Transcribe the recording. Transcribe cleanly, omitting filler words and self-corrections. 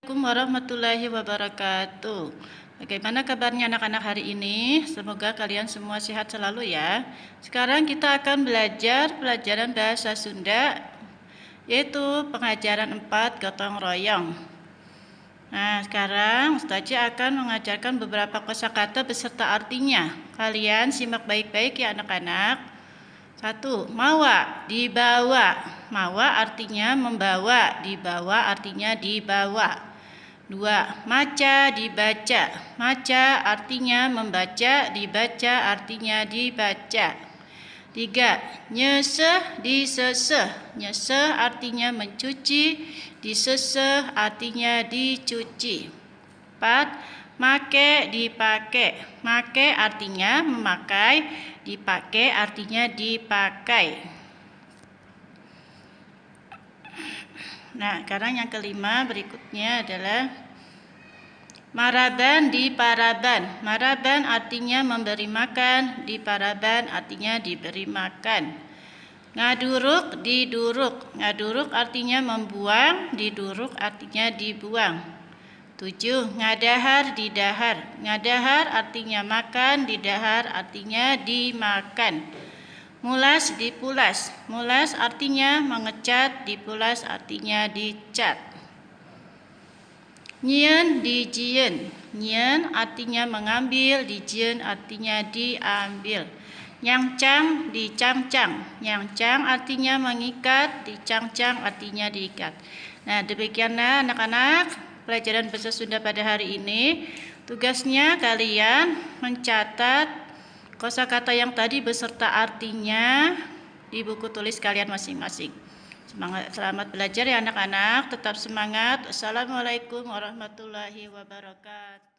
Assalamualaikum warahmatullahi wabarakatuh. Bagaimana kabarnya anak-anak hari ini? Semoga kalian semua sehat selalu ya. Sekarang kita akan belajar pelajaran bahasa Sunda, yaitu pengajaran 4 gotong royong. Nah, sekarang Ustazah akan mengajarkan beberapa kosakata beserta artinya. Kalian simak baik-baik ya anak-anak. 1. Mawa, dibawa. Mawa artinya membawa, dibawa artinya dibawa. 2. Maca, dibaca. Maca artinya membaca, dibaca artinya dibaca. 3. Nyeseh, diseseh. Nyeseh artinya mencuci, diseseh artinya dicuci. 4. Make, dipakai. Make artinya memakai, dipakai artinya dipakai. Nah, sekarang yang kelima berikutnya adalah maraban, diparaban. Maraban artinya memberi makan, diparaban artinya diberi makan. Ngaduruk, diduruk. Ngaduruk artinya membuang, diduruk artinya dibuang. 7. Ngadahar, didahar. Ngadahar artinya makan, didahar artinya dimakan. Mulas, dipulas. Mulas artinya mengecat, dipulas artinya dicat. Nyieun, dijieun. Nyieun artinya mengambil, dijieun artinya diambil. Nyangcang, dicangcang. Nyangcang artinya mengikat, dicangcang artinya diikat. Nah, demikianlah anak-anak pelajaran bahasa Sunda pada hari ini. Tugasnya kalian mencatat kosakata yang tadi beserta artinya di buku tulis kalian masing-masing. Selamat belajar ya anak-anak, tetap semangat. Assalamualaikum warahmatullahi wabarakatuh.